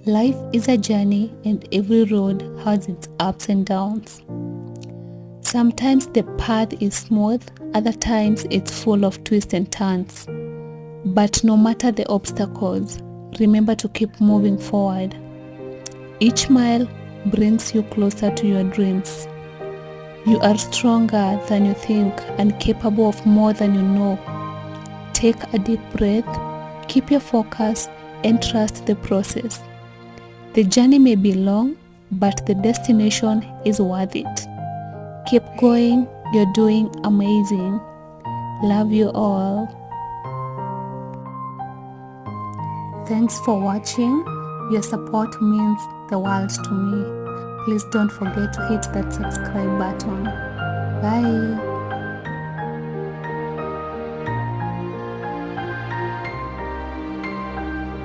Life is a journey and every road has its ups and downs. Sometimes the path is smooth, other times it's full of twists and turns. But no matter the obstacles, remember to keep moving forward. Each mile brings you closer to your dreams. You are stronger than you think and capable of more than you know. Take a deep breath, keep your focus, and trust the process. The journey may be long, but the destination is worth it. Keep going, you're doing amazing. Love you all. Thanks for watching. Your support means the world to me. Please don't forget to hit that subscribe button. Bye.